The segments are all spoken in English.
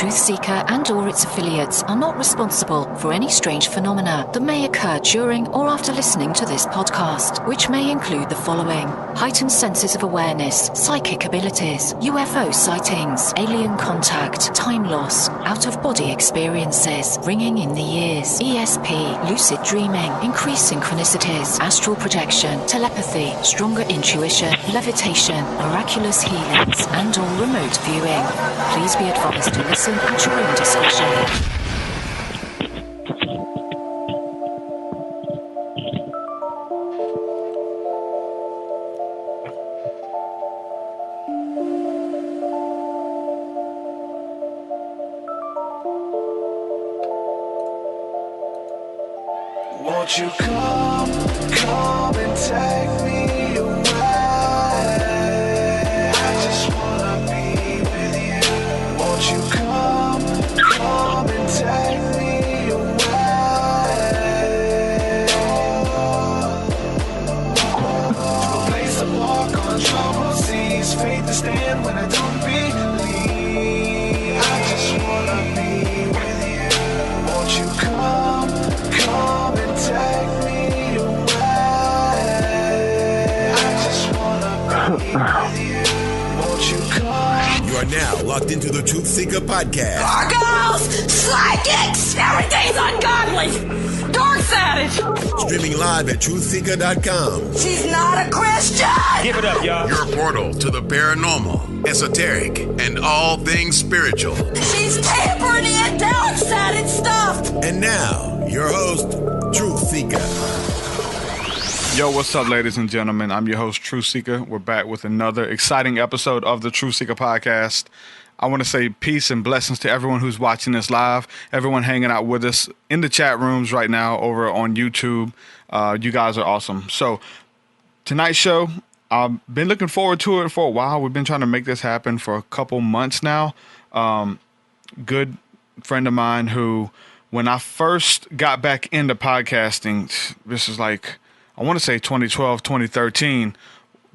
Truthseeker and/or its affiliates are not responsible for any strange phenomena that may occur during or after listening to this podcast, which may include the following: heightened senses of awareness, psychic abilities, UFO sightings, alien contact, time loss, out-of-body experiences, ringing in the ears, ESP, lucid dreaming, increased synchronicities, astral projection, telepathy, stronger intuition, levitation, miraculous healings, and/or remote viewing. Please be advised to listen at your own discretion. Won't you come and take me away? I just wanna be with you. Won't you come and take me away? To a place to walk on troubled seas, faith to stand when I don't believe. I just wanna be with you. Won't you come and take me away? I just wanna be with you. Won't you come? You are now locked into the Truth Seeker podcast. Gargoyles! Psychics! Everything's ungodly! Dark Savage! Streaming live at truthseeker.com. She's not a Christian! Give it up, y'all. Your portal to the paranormal, esoteric, and all things spiritual. She's tampering in dark sided stuff! And now, your host, Truth Seeker. Yo, what's up, ladies and gentlemen? I'm your host, Truth Seeker. We're back with another exciting episode of the Truth Seeker podcast. I want to say peace and blessings to everyone who's watching this live, everyone hanging out with us in the chat rooms right now over on YouTube. You guys are awesome. So tonight's show, I've been looking forward to it for a while. We've been trying to make this happen for a couple months now. Good friend of mine who, when I first got back into podcasting, this is like, I want to say 2012, 2013,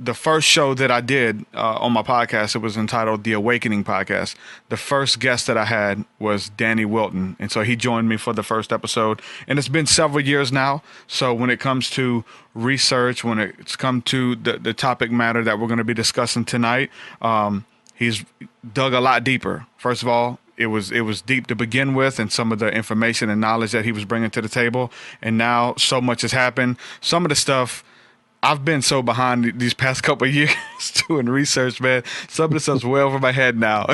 the first show that I did on my podcast, it was entitled The Awakening Podcast. The first guest that I had was Danny Wilten. And so he joined me for the first episode. And it's been several years now. So when it comes to research, when it's come to the topic matter that we're going to be discussing tonight, he's dug a lot deeper. First of all, it was deep to begin with, and some of the information and knowledge that he was bringing to the table. And now so much has happened. Some of the stuff, I've been so behind these past couple of years doing research, man. Some of the stuff's way over my head now.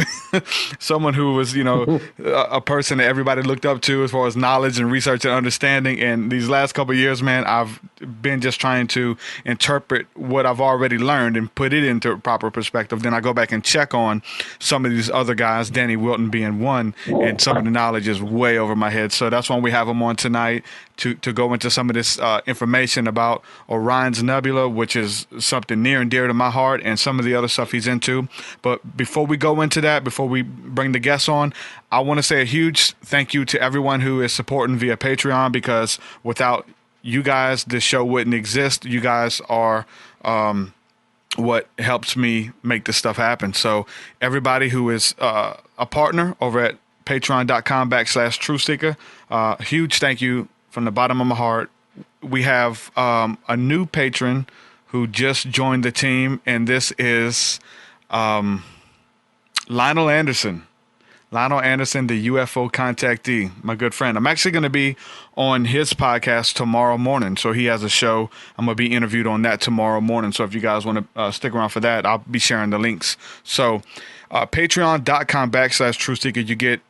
Someone who was, a person that everybody looked up to as far as knowledge and research and understanding. And these last couple of years, man, I've been just trying to interpret what I've already learned and put it into proper perspective. Then I go back and check on some of these other guys, Danny Wilten being one, and some of the knowledge is way over my head. So that's why we have him on tonight to go into some of this information about Orion's Nebula, which is something near and dear to my heart, and some of the other stuff he's into. But before we go into that, before we bring the guests on, I want to say a huge thank you to everyone who is supporting via Patreon, because without you guys, this show wouldn't exist. You guys are what helps me make this stuff happen. So everybody who is a partner over at patreon.com/truthseeker, huge thank you from the bottom of my heart. We have a new patron who just joined the team, and this is Lionel Anderson. Lionel Anderson, the UFO contactee, my good friend. I'm actually going to be on his podcast tomorrow morning. So he has a show. I'm going to be interviewed on that tomorrow morning. So if you guys want to stick around for that, I'll be sharing the links. So patreon.com/truthseeker, you get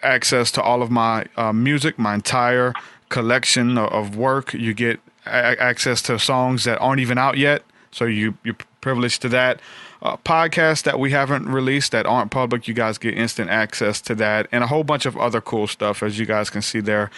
access to all of my music, my entire collection of work. You get access to songs that aren't even out yet, so you're privileged to that. Podcasts that we haven't released that aren't public, you guys get instant access to that, and a whole bunch of other cool stuff, as you guys can see there.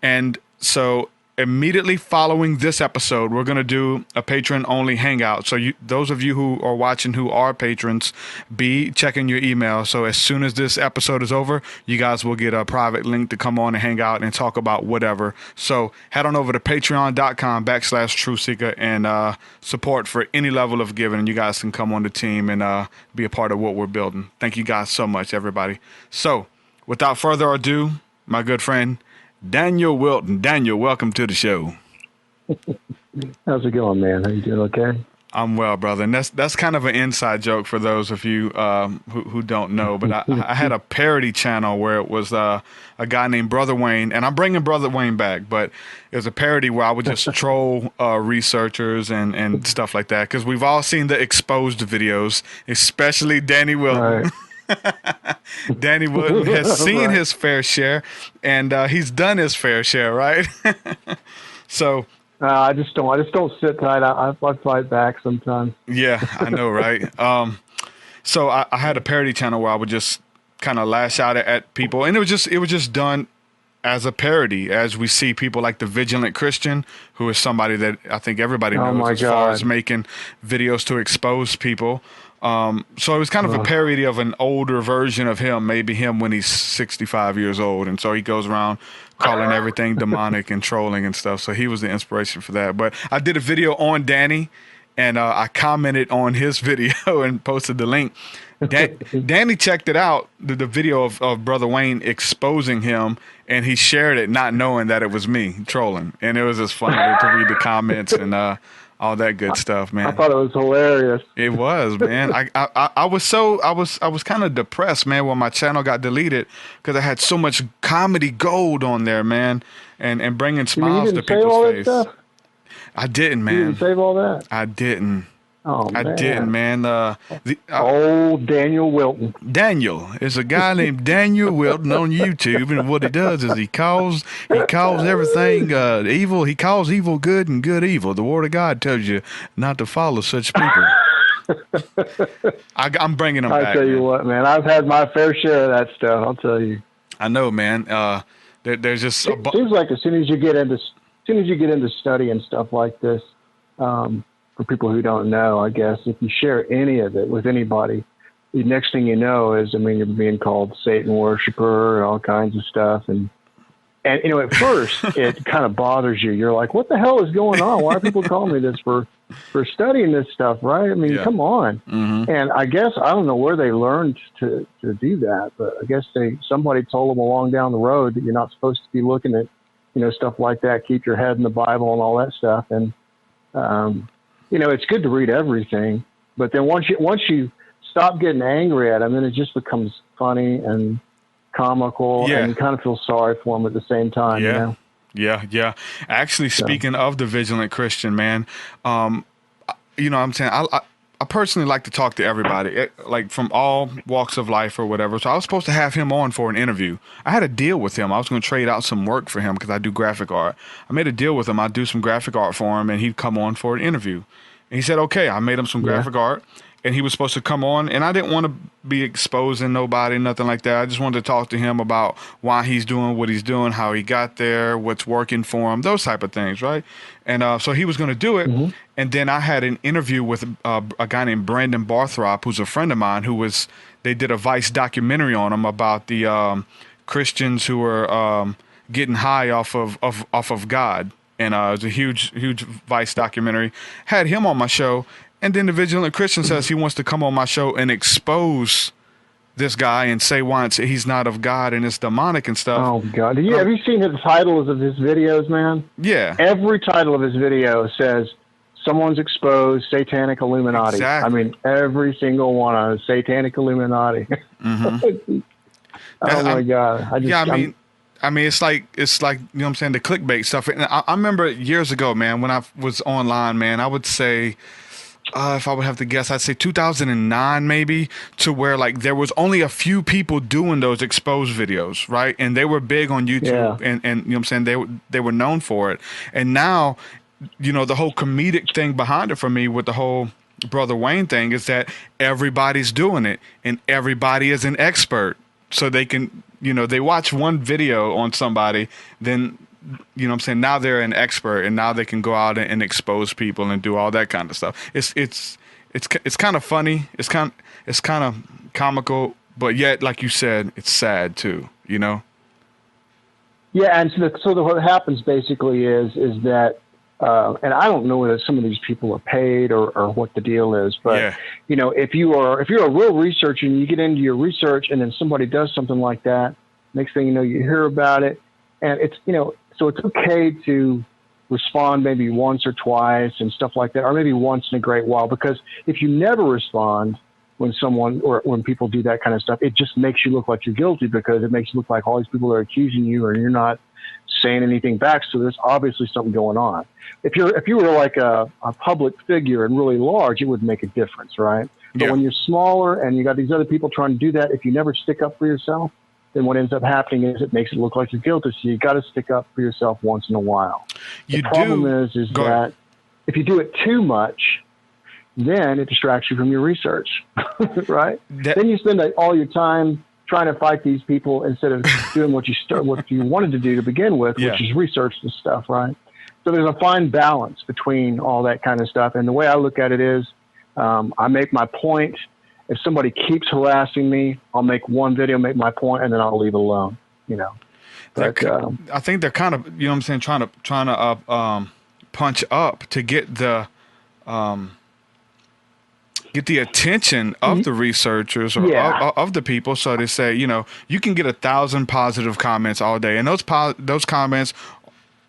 And so immediately following this episode, we're going to do a patron-only hangout. So those of you who are watching who are patrons, be checking your email. So as soon as this episode is over, you guys will get a private link to come on and hang out and talk about whatever. So head on over to patreon.com/truthseeker and support for any level of giving. And you guys can come on the team and be a part of what we're building. Thank you guys so much, everybody. So without further ado, my good friend, Daniel Wilten. Daniel, welcome to the show. How's it going, man? How you doing? Okay. I'm well, brother. And that's kind of an inside joke for those of you who don't know. But I had a parody channel where it was a guy named Brother Wayne, and I'm bringing Brother Wayne back. But it was a parody where I would just troll researchers and stuff like that, because we've all seen the exposed videos, especially Danny Wilton. Right. Danny Wilton has seen his fair share, and he's done his fair share, right? So. I just don't sit tight. I fight back sometimes. Yeah, I know, right? So I had a parody channel where I would just kind of lash out at people, and it was just done as a parody, as we see people like the Vigilant Christian, who is somebody that I think everybody knows far as making videos to expose people. So it was kind of a parody of an older version of him, maybe him when he's 65 years old. And so he goes around calling everything demonic and trolling and stuff. So he was the inspiration for that. But I did a video on Danny, and I commented on his video and posted the link. Danny checked it out, the video of Brother Wayne exposing him, and he shared it not knowing that it was me trolling. And it was just funny to read the comments and all that good stuff, man. I thought it was hilarious. It was, man. I was kind of depressed, man, when my channel got deleted, because I had so much comedy gold on there, man, and bringing smiles to people's face. I didn't, man. You didn't save all that? I didn't. Oh, I didn't, man. Old Daniel Wilton. Daniel is a guy named Daniel Wilton on YouTube, and what he does is he calls everything evil. He calls evil good and good evil. The Word of God tells you not to follow such people. I'm bringing them back. I tell you what, man. I've had my fair share of that stuff. I'll tell you. I know, man. There's just it seems like as soon as you get into studying stuff like this. For people who don't know, I guess, if you share any of it with anybody, the next thing you know is, you're being called Satan worshiper and all kinds of stuff. And at first it kind of bothers you. You're like, what the hell is going on? Why are people calling me this for studying this stuff, right? Come on. Mm-hmm. And I guess, I don't know where they learned to do that, but I guess somebody told them along down the road that you're not supposed to be looking at, stuff like that. Keep your head in the Bible and all that stuff. And, it's good to read everything, but then once you stop getting angry at them, then it just becomes funny and comical, and you kind of feel sorry for them at the same time. Yeah. Yeah. Actually, speaking of the Vigilant Christian, man, I'm saying I personally like to talk to everybody, like from all walks of life or whatever. So I was supposed to have him on for an interview. I had a deal with him. I was going to trade out some work for him because I do graphic art. I made a deal with him. I'd do some graphic art for him, and he'd come on for an interview. And he said, okay. I made him some graphic art, and he was supposed to come on. And I didn't want to be exposing nobody, nothing like that. I just wanted to talk to him about why he's doing what he's doing, how he got there, what's working for him, those type of things, right? And so he was going to do it. Mm-hmm. And then I had an interview with a guy named Brandon Barthrop, who's a friend of mine, they did a Vice documentary on him about the Christians who were getting high off of God. And it was a huge Vice documentary. Had him on my show. And then the Vigilant Christian says he wants to come on my show and expose this guy and say why he's not of God and it's demonic and stuff. Oh, God. Have you seen the titles of his videos, man? Yeah. Every title of his video says, someone's exposed, Satanic Illuminati. Exactly. Every single one of them, Satanic Illuminati. Mm-hmm. Oh, my God. It's like, you know what I'm saying, the clickbait stuff. And I remember years ago, man, when I was online, man, I would say, if I would have to guess, I'd say 2009 maybe, to where like there was only a few people doing those exposed videos, right? And they were big on YouTube, and you know what I'm saying, they were known for it. And now, the whole comedic thing behind it for me with the whole Brother Wayne thing is that everybody's doing it, and everybody is an expert. So they can, they watch one video on somebody, then, you know what I'm saying, now they're an expert, and now they can go out and expose people and do all that kind of stuff. It's kind of funny. It's kind of comical, but yet, like you said, it's sad too, Yeah, and so what happens basically is that, and I don't know whether some of these people are paid or what the deal is, but if you're a real researcher and you get into your research and then somebody does something like that, Next thing you know, you hear about it. And it's, so it's okay to respond maybe once or twice and stuff like that, or maybe once in a great while, because if you never respond when someone or when people do that kind of stuff, it just makes you look like you're guilty, because it makes you look like all these people are accusing you and you're not saying anything back. So there's obviously something going on. If you were like a public figure and really large, it would make a difference, right? But Yeah. when you're smaller and you got these other people trying to do that, if you never stick up for yourself, then what ends up happening is it makes it look like you're guilty. So you got to stick up for yourself once in a while. The problem is that if you do it too much, then it distracts you from your research, right? Then you spend all your time trying to fight these people instead of doing what you wanted to do to begin with, which is research this stuff, right? So there's a fine balance between all that kind of stuff. And the way I look at it is, I make my point. If somebody keeps harassing me, I'll make one video, make my point, and then I'll leave it alone. But I think they're kind of, what I'm saying, trying to punch up to get the attention of the researchers or of the people. So they say, you can get 1,000 positive comments all day, and those comments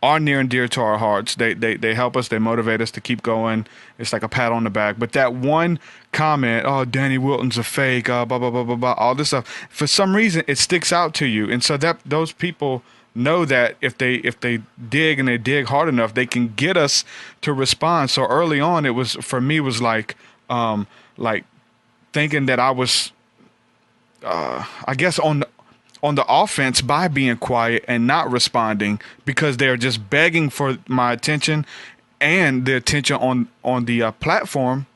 are near and dear to our hearts. They help us. They motivate us to keep going. It's like a pat on the back. But that one comment, oh, Danny Wilton's a fake, blah, blah, blah, blah, blah, all this stuff, for some reason, it sticks out to you. And so that those people know that if they dig and they dig hard enough, they can get us to respond. So early on, it was, for me, was like thinking that I was, I guess, on the offense by being quiet and not responding, because they're just begging for my attention and the attention on the platform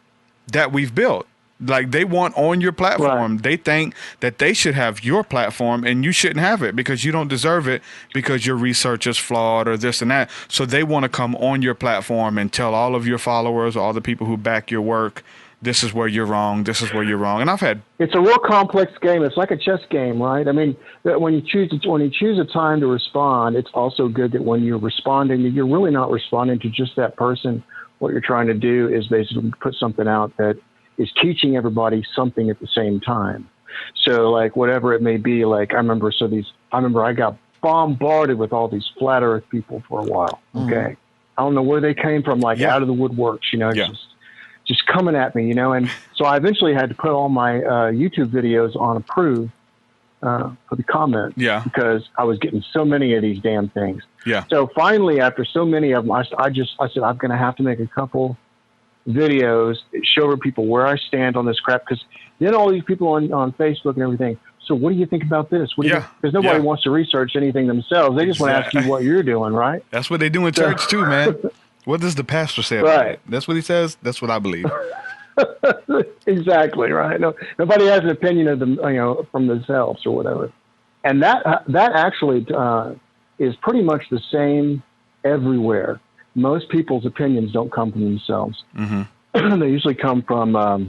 that we've built. Like, they want on your platform. Right. They think that they should have your platform and you shouldn't have it because you don't deserve it because your research is flawed or this and that. So they want to come on your platform and tell all of your followers, all the people who back your work, this is where you're wrong. This is where you're wrong. And it's a real complex game. It's like a chess game, right? I mean, when you choose a time to respond, it's also good that when you're responding, you're really not responding to just that person. What you're trying to do is basically put something out that is teaching everybody something at the same time. So, like, whatever it may be, like, I remember I got bombarded with all these flat Earth people for a while. Okay, I don't know where they came from, like out of the woodworks, just coming at me, and so I eventually had to put all my YouTube videos on approve for the comments, because I was getting so many of these damn things. Yeah. So finally, after so many of them, I said, I'm going to have to make a couple videos that show people where I stand on this crap, because then all these people on Facebook and everything, so what do you think about this? Because nobody wants to research anything themselves. They just want to ask you what you're doing, right? That's what they do in church too, man. What does the pastor say about it? That's what he says. That's what I believe. Exactly, right. Nobody has an opinion of them, from themselves or whatever. And that actually is pretty much the same everywhere. Most people's opinions don't come from themselves. Mm-hmm. They usually come from a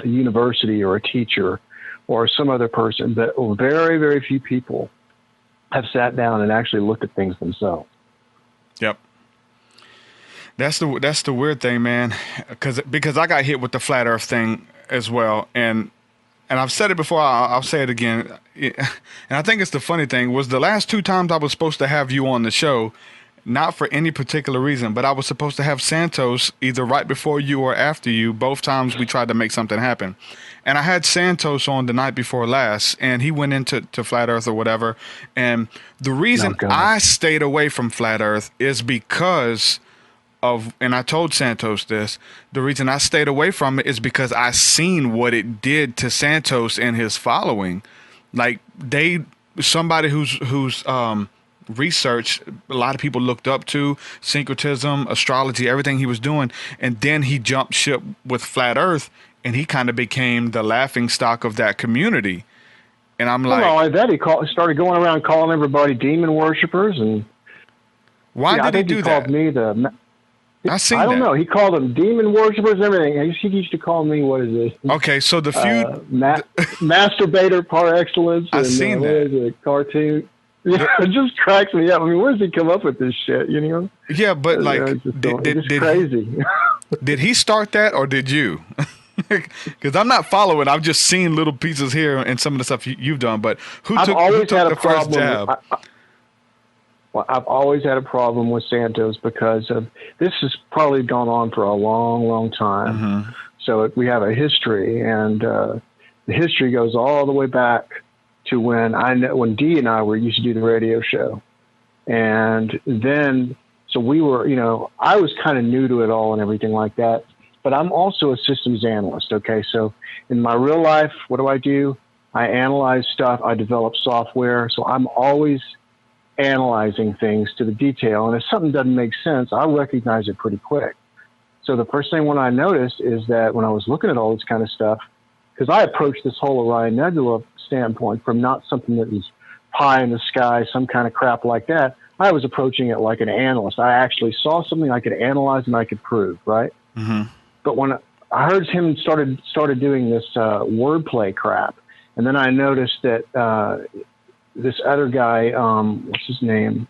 university or a teacher or some other person. But very, very few people have sat down and actually looked at things themselves. Yep. That's the weird thing, man, because I got hit with the flat Earth thing as well, and I've said it before. I'll say it again, and I think it's the funny thing was the last 2 times I was supposed to have you on the show, not for any particular reason, but I was supposed to have Santos either right before you or after you. Both times we tried to make something happen, and I had Santos on the night before last, and he went into flat Earth or whatever, and the reason I stayed away from flat Earth is because and I told Santos this, the reason I stayed away from it is because I seen what it did to Santos and his following. Like, somebody who's research a lot of people looked up to, syncretism, astrology, everything he was doing, and then he jumped ship with flat Earth, and he kind of became the laughing stock of that community. And I'm like, well, I bet he started going around calling everybody demon worshippers, and why did he do that? Called me I don't know. He called them demon worshippers and everything. He used to call me, what is it? Okay, so the feud... masturbator par excellence. I've seen that. What is it? Cartoon. It just cracks me up. I mean, where does he come up with this shit, Yeah, but like... it's crazy. Did he start that or did you? Because I'm not following. I've just seen little pieces here and some of the stuff you've done. But who I've took always had the a first problem. jab? Well, I've always had a problem with Santos because of this has probably gone on for a long, long time. Mm-hmm. So we have a history, and the history goes all the way back to when Dee and I used to do the radio show, and then so we were, I was kind of new to it all and everything like that. But I'm also a systems analyst. Okay, so in my real life, what do? I analyze stuff. I develop software. So I'm always analyzing things to the detail. And if something doesn't make sense, I recognize it pretty quick. So the first thing when I noticed is that when I was looking at all this kind of stuff, because I approached this whole Orion Nebula standpoint from not something that was pie in the sky, some kind of crap like that. I was approaching it like an analyst. I actually saw something I could analyze and I could prove, right? Mm-hmm. But when I heard him started doing this wordplay crap, and then I noticed that this other guy, what's his name?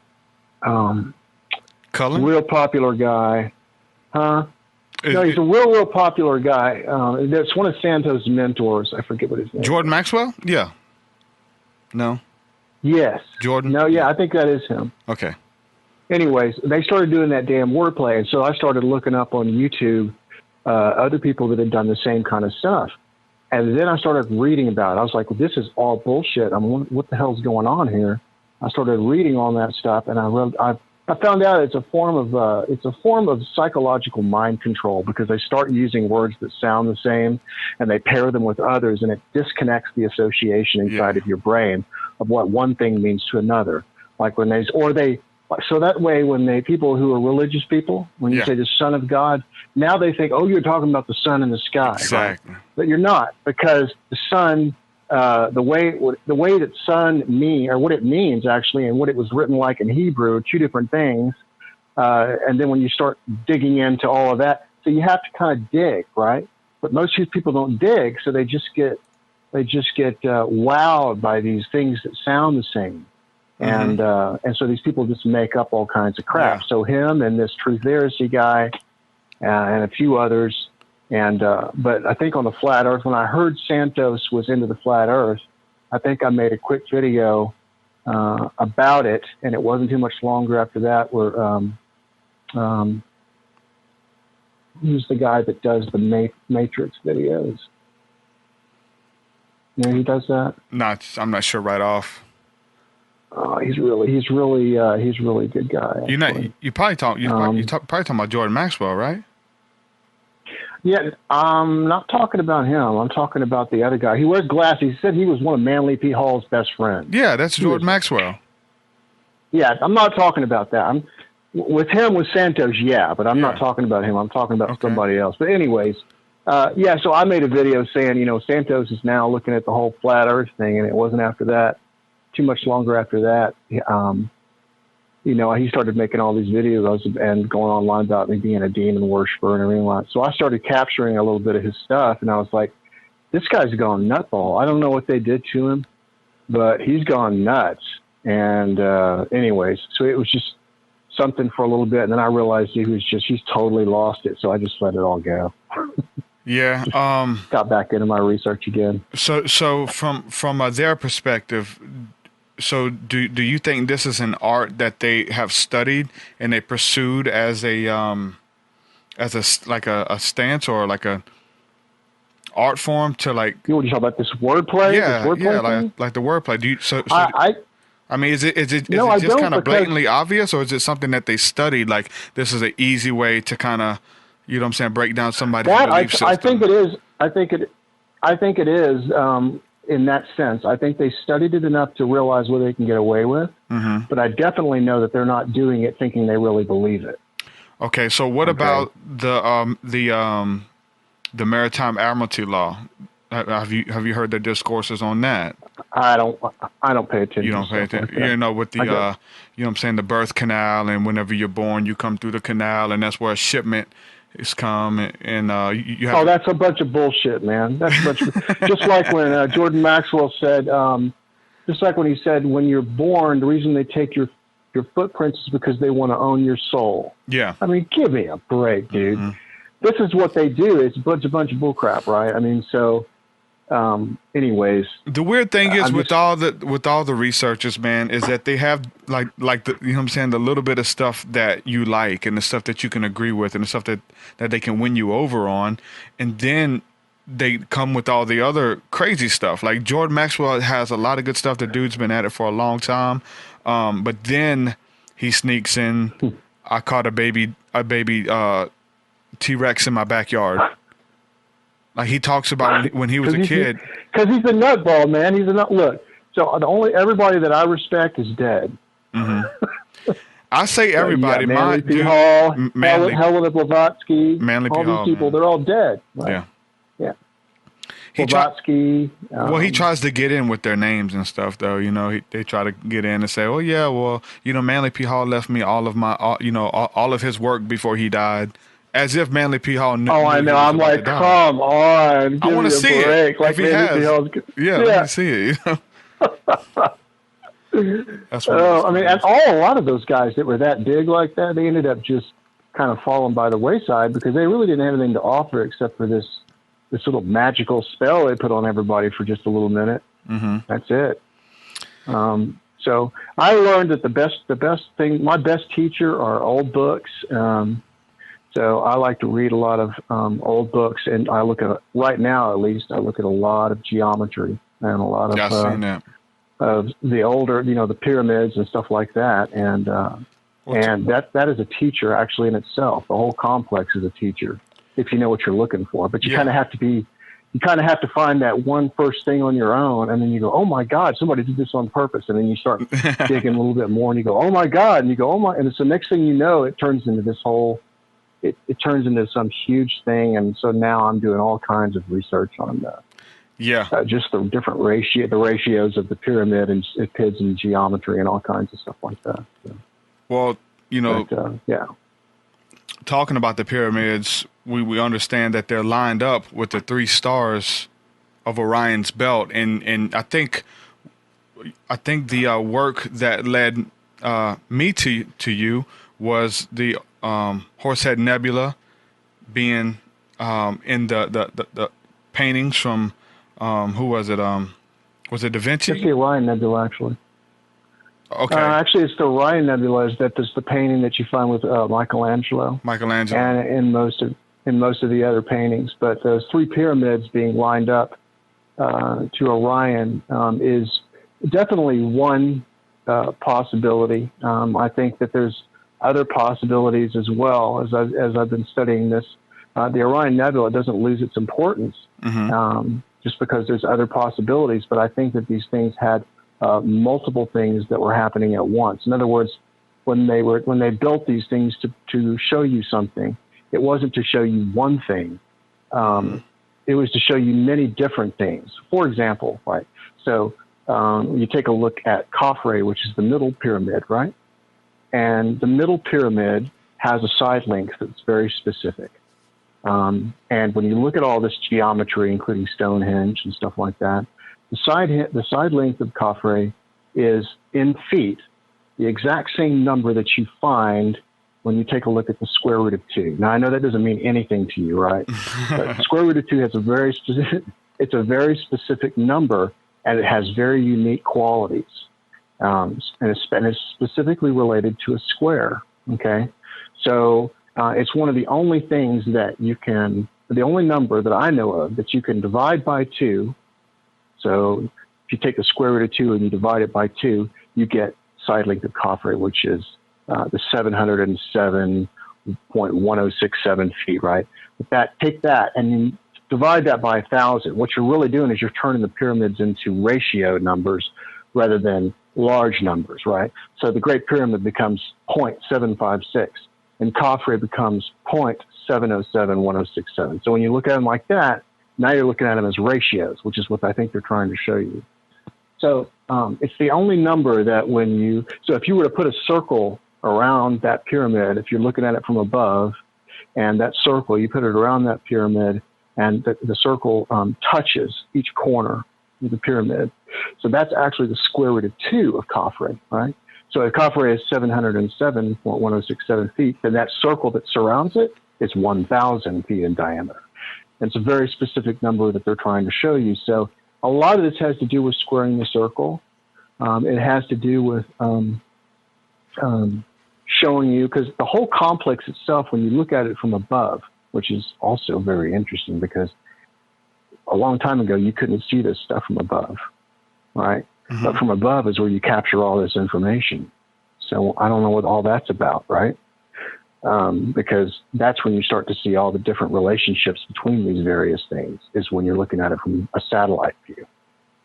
Cullen? Real popular guy. Huh? No, he's a real popular guy. That's one of Santos' mentors. I forget what his name is. Jordan Maxwell? Yeah. No? Yes. Jordan? No, yeah, I think that is him. Okay. Anyways, they started doing that damn wordplay, and so I started looking up on YouTube other people that had done the same kind of stuff. And then I started reading about it. I was like, well, this is all bullshit. What the hell's going on here? I started reading all that stuff, and I found out it's a form of psychological mind control, because they start using words that sound the same, and they pair them with others, and it disconnects the association inside of your brain of what one thing means to another. Like so that way when people who are religious people, when you say the Son of God, now they think, oh, you're talking about the sun in the sky. Exactly. Right? But you're not, because the sun, the way that sun mean, or what it means actually, and what it was written like in Hebrew are two different things. And then when you start digging into all of that, so you have to kind of dig, right? But most people don't dig, so they just get wowed by these things that sound the same. Mm-hmm. And so these people just make up all kinds of crap. Yeah. So him and this Truth Heresy guy and a few others. And but I think on the flat Earth, when I heard Santos was into the flat Earth, I think I made a quick video about it, and it wasn't too much longer after that. Where who's the guy that does the Matrix videos? You know who does that? I'm not sure right off. He's really a good guy. You're probably talking about Jordan Maxwell, right? Yeah, I'm not talking about him. I'm talking about the other guy. He wears glasses. He said he was one of Manly P. Hall's best friends. Yeah, that's Jordan Maxwell. Yeah, I'm not talking about that. With Santos, yeah, but I'm not talking about him. I'm talking about somebody else. But anyways, so I made a video saying, Santos is now looking at the whole flat Earth thing, and it wasn't after that. Too much longer after that, he started making all these videos and going online about me being a demon worshiper and everything like that. So I started capturing a little bit of his stuff, and I was like, this guy's gone nutball. I don't know what they did to him, but he's gone nuts. And anyways, so it was just something for a little bit, and then I realized he's totally lost it, so I just let it all go. Yeah. Got back into my research again. So from their perspective, so do you think this is an art that they have studied and they pursued as a stance or like a art form to like? What are you talking about? This wordplay? Like the wordplay. Do you? I mean, is it just kind of blatantly obvious, or is it something that they studied? Like this is an easy way to kind of, you know what I'm saying, break down somebody's belief system. I think it is. I think it is. In that sense, I think they studied it enough to realize what they can get away with. Mm-hmm. But I definitely know that they're not doing it thinking they really believe it. Okay, so what about the Maritime Admiralty Law? Have you heard their discourses on that? I don't pay attention. You don't pay attention. Like with the you know what I'm saying, the birth canal, and whenever you're born, you come through the canal, and that's where a shipment is come, and you have. Oh, that's a bunch of bullshit, man. That's a bunch of, just like when Jordan Maxwell said, just like when he said, when you're born, the reason they take your footprints is because they want to own your soul. Yeah. I mean, give me a break, dude. Mm-hmm. this is what they do. It's a bunch of bullcrap, right? I mean, so. Anyways, the weird thing is with all the researchers, man, is that they have like the, you know what I'm saying, the little bit of stuff that you like and the stuff that you can agree with and the stuff that they can win you over on, and then they come with all the other crazy stuff. Like Jordan Maxwell has a lot of good stuff. The dude's been at it for a long time, but then he sneaks in. I caught a baby T-Rex in my backyard. Like he talks about when he was a kid. Because he's a nutball, man. He's a nut. Look, so everybody that I respect is dead. Mm-hmm. I say everybody. Manly P. Hall, Helena Blavatsky, Manly P. all Hall, these people, man. They're all dead. Right? Yeah. Blavatsky. He tries to get in with their names and stuff, though. You know, they try to get in and say, "Oh yeah, well, you know, Manly P. Hall left me all of his work before he died." As if Manly P. Hall knew. Oh, I know. I'm like, come on. I want to see it. Like if he has. Let me see it. You know? That's what I mean, and a lot of those guys that were that big like that, they ended up just kind of falling by the wayside because they really didn't have anything to offer except for this little magical spell they put on everybody for just a little minute. Mm-hmm. That's it. So I learned that the best thing, my best teacher are old books. So I like to read a lot of old books, and I look at, right now at least, I look at a lot of geometry and a lot of I've seen that. Of the older, the pyramids and stuff like that. And that is a teacher actually in itself. The whole complex is a teacher if you know what you're looking for. But you kind of have to find that one first thing on your own, and then you go, oh my God, somebody did this on purpose. And then you start digging a little bit more, and you go, oh my God, and you go, oh my, and so next thing you know, it turns into this whole. It turns into some huge thing, and so now I'm doing all kinds of research on just the different ratios of the pyramid and PIDs and geometry and all kinds of stuff like that. So, well, talking about the pyramids, we understand that they're lined up with the 3 stars of Orion's belt, and I think the work that led me to you was the Horsehead Nebula being in the paintings from who was it? Was it Da Vinci? It's the Orion Nebula, actually. Okay. Actually, it's the Orion Nebula. There's the painting that you find with Michelangelo. And in most of the other paintings, but those 3 pyramids being lined up to Orion is definitely one possibility. I think that there's other possibilities as well. As I've been studying this, the Orion Nebula doesn't lose its importance just because there's other possibilities. But I think that these things had multiple things that were happening at once. In other words, when they built these things to show you something, it wasn't to show you one thing. It was to show you many different things. For example, right? So you take a look at Khafre, which is the middle pyramid, right? And the middle pyramid has a side length that's very specific. And when you look at all this geometry, including Stonehenge and stuff like that, the side length of Khafre is in feet, the exact same number that you find when you take a look at the square root of 2. Now, I know that doesn't mean anything to you, right? But square root of 2 has a very specific number, and it has very unique qualities. And it's specifically related to a square, okay? So it's one of the only things that the only number that I know of that you can divide by 2. So if you take the square root of 2 and you divide it by 2, you get side length of Khafre, which is the 707.1067 feet, right? Take that and you divide that by 1,000. What you're really doing is you're turning the pyramids into ratio numbers rather than large numbers, right? So the Great Pyramid becomes 0.756 and Khafre becomes 0.7071067. So when you look at them like that, now you're looking at them as ratios, which is what I think they're trying to show you. So it's the only number that so if you were to put a circle around that pyramid, if you're looking at it from above, and that circle, you put it around that pyramid, and the circle touches each corner of the pyramid. So that's actually the square root of 2 of Khafre, right? So if Khafre is 707.1067 feet, then that circle that surrounds it is 1,000 feet in diameter. And it's a very specific number that they're trying to show you. So a lot of this has to do with squaring the circle. It has to do with showing you, because the whole complex itself, when you look at it from above, which is also very interesting because a long time ago you couldn't see this stuff from above, right? Mm-hmm. But from above is where you capture all this information. So I don't know what all that's about, right? Because that's when you start to see all the different relationships between these various things, is when you're looking at it from a satellite view.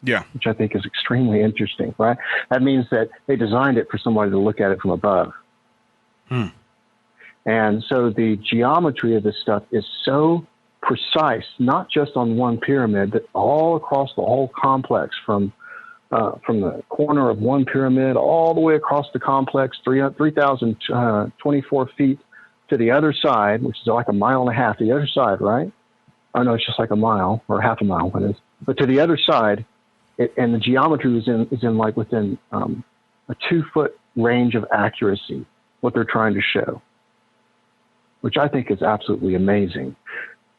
Yeah. Which I think is extremely interesting, right? That means that they designed it for somebody to look at it from above. And so the geometry of this stuff is so precise, not just on one pyramid, but all across the whole complex, from the corner of one pyramid all the way across the complex, 3,024 feet to the other side, which is like a mile and a half, the other side, right? Oh, no, it's just like a mile or half a mile, what it is. But to the other side, and the geometry is in like within a 2-foot range of accuracy, what they're trying to show, which I think is absolutely amazing.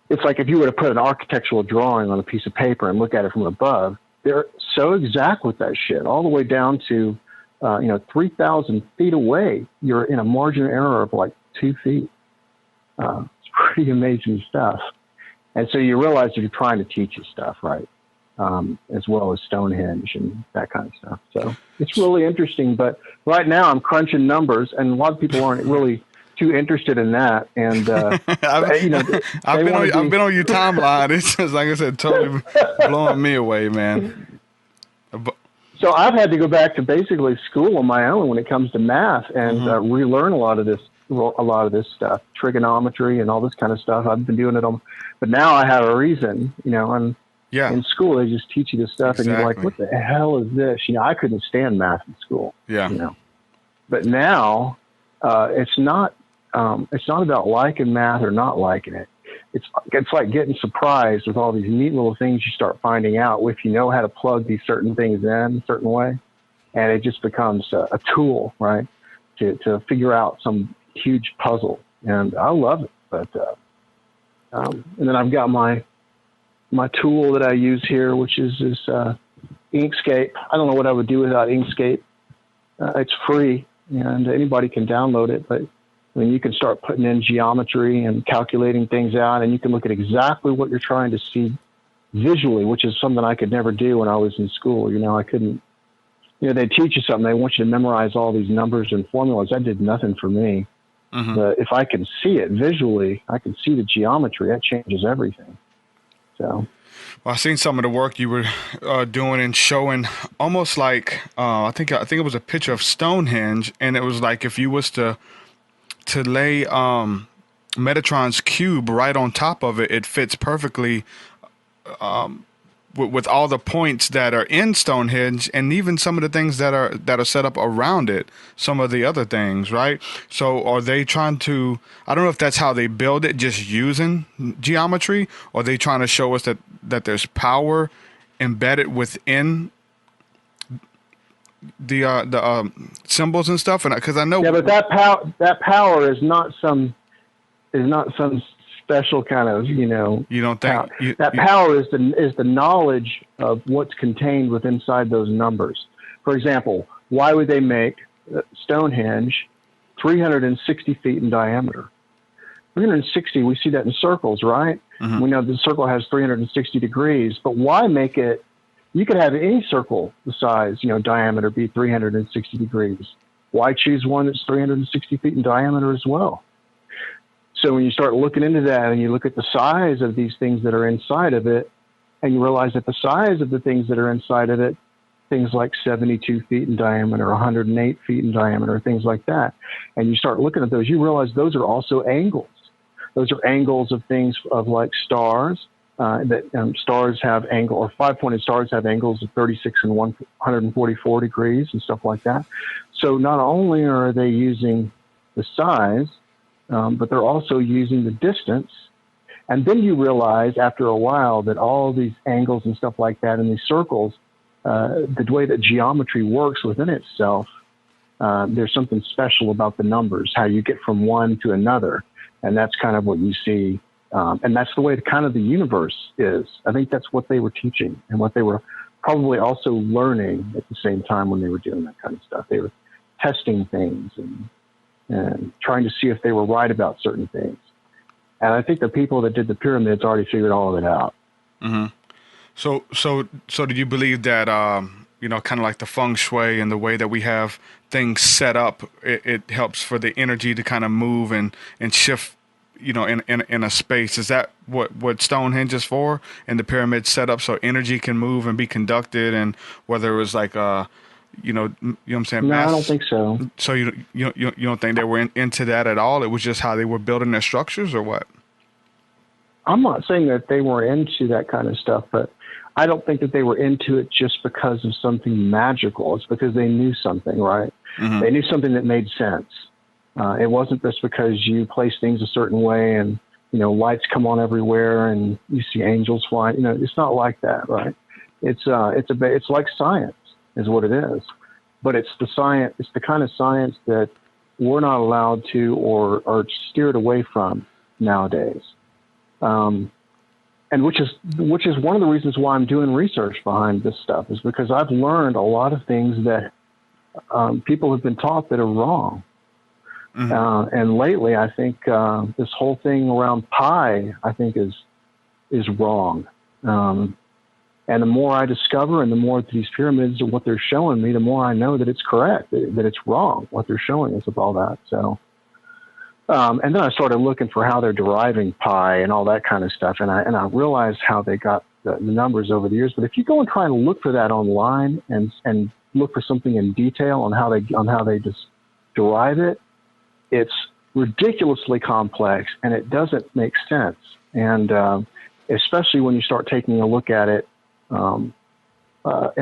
It's like if you were to put an architectural drawing on a piece of paper and look at it from above, they're so exact with that shit, all the way down to, 3,000 feet away, you're in a margin of error of like 2 feet. It's pretty amazing stuff. And so you realize that you're trying to teach you stuff, right? As well as Stonehenge and that kind of stuff. So it's really interesting. But right now I'm crunching numbers, and a lot of people aren't really too interested in that. And I've been on your timeline. It's just, like I said, totally blowing me away, man. So I've had to go back to basically school on my own when it comes to math and relearn a lot of this stuff, trigonometry and all this kind of stuff. I've been doing it but now I have a reason, and in school they just teach you this stuff, and you're like, what the hell is this? I couldn't stand math in school. But now it's not about liking math or not liking it. It's like getting surprised with all these neat little things you start finding out if you know how to plug these certain things in a certain way, and it just becomes a tool, right, to figure out some huge puzzle. And I love it. But and then I've got my tool that I use here, which is this Inkscape. I don't know what I would do without Inkscape. It's free, and anybody can download it, but you can start putting in geometry and calculating things out, and you can look at exactly what you're trying to see visually, which is something I could never do when I was in school. I couldn't, they teach you something. They want you to memorize all these numbers and formulas. That did nothing for me. Mm-hmm. But if I can see it visually, I can see the geometry. That changes everything. So. Well, I seen some of the work you were doing and showing, almost like I think it was a picture of Stonehenge, and it was like if you was to lay Metatron's cube right on top of it, it fits perfectly with all the points that are in Stonehenge, and even some of the things that are set up around it, some of the other things, right? So are they trying to, I don't know if that's how they build it, just using geometry, or are they trying to show us that there's power embedded within the symbols and stuff? And because I know, but that power is not some special kind of, you don't think power is the knowledge of what's contained within inside those numbers. For example, why would they make Stonehenge 360 feet in diameter? 360, we see that in circles, right? Mm-hmm. We know the circle has 360 degrees, but why make it? You could have any circle the size, diameter be 360 degrees. Why choose one that's 360 feet in diameter as well? So when you start looking into that and you look at the size of these things that are inside of it, and you realize that the size of the things that are inside of it, things like 72 feet in diameter, 108 feet in diameter, things like that, and you start looking at those, you realize those are also angles. Those are angles of things of like stars. Stars have angle, or 5-pointed stars have angles of 36 and 144 degrees and stuff like that. So not only are they using the size, but they're also using the distance. And then you realize after a while that all these angles and stuff like that in these circles, the way that geometry works within itself, there's something special about the numbers, how you get from one to another. And that's kind of what you see. And that's the way kind of the universe is. I think that's what they were teaching and what they were probably also learning at the same time when they were doing that kind of stuff. They were testing things and trying to see if they were right about certain things. And I think the people that did the pyramids already figured all of it out. Mm-hmm. So do you believe that, kind of like the feng shui and the way that we have things set up, it helps for the energy to kind of move and shift, in a space? Is that what Stonehenge is for, and the pyramid set up so energy can move and be conducted? And whether it was like, you know what I'm saying? No, I don't think so. So you don't think they were into that at all? It was just how they were building their structures, or what? I'm not saying that they were into that kind of stuff, but I don't think that they were into it just because of something magical. It's because they knew something, right? Mm-hmm. They knew something that made sense. It wasn't just because you place things a certain way and, lights come on everywhere and you see angels flying. It's not like that, right? It's like science is what it is. But it's the kind of science that we're not allowed to or are steered away from nowadays. And which is one of the reasons why I'm doing research behind this stuff, is because I've learned a lot of things that people have been taught that are wrong. Mm-hmm. And lately, I think this whole thing around pi, I think, is wrong. And the more I discover, and the more these pyramids and what they're showing me, the more I know that it's correct, that it's wrong what they're showing us with all that. So. And then I started looking for how they're deriving pi and all that kind of stuff, and I realized how they got the numbers over the years. But if you go and try and look for that online and look for something in detail on how they just derive it, it's ridiculously complex and it doesn't make sense. And especially when you start taking a look at it in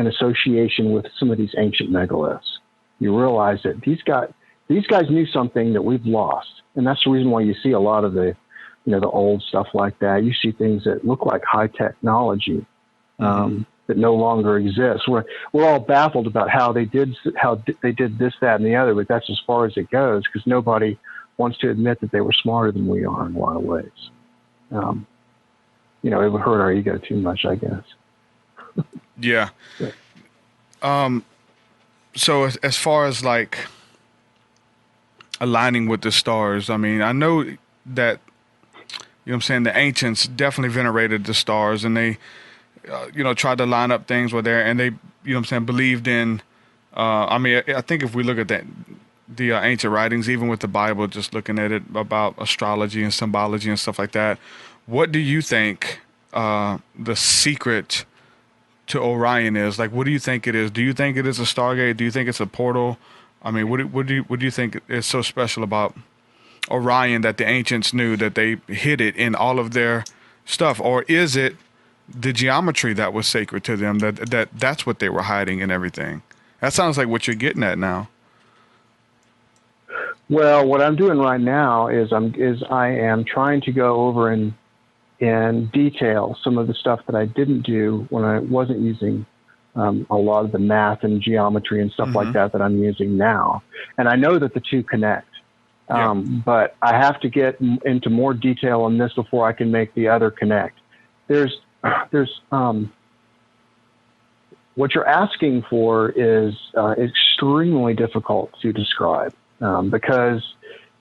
association with some of these ancient megaliths, you realize that these guys knew something that we've lost. And that's the reason why you see a lot of the old stuff like that. You see things that look like high technology that no longer exists. We're all baffled about how they did this, that, and the other, but that's as far as it goes, because nobody wants to admit that they were smarter than we are in a lot of ways. It would hurt our ego too much, I guess. Yeah. So as far as like aligning with the stars, I mean, I know that, the ancients definitely venerated the stars, and they, tried to line up things with there, and they, believed in, I think if we look at the ancient writings, even with the Bible, just looking at it about astrology and symbology and stuff like that, what do you think the secret to Orion is? Like, what do you think it is? Do you think it is a stargate? Do you think it's a portal? I mean, what do you think is so special about Orion that the ancients knew that they hid it in all of their stuff? Or is it the geometry that was sacred to them, that's what they were hiding and everything? That sounds like what you're getting at now. Well, what I'm doing right now is I am trying to go over in detail some of the stuff that I didn't do when I wasn't using a lot of the math and geometry and stuff like that I'm using now. And I know that the two connect, but I have to get into more detail on this before I can make the other connect. There's what you're asking for is extremely difficult to describe because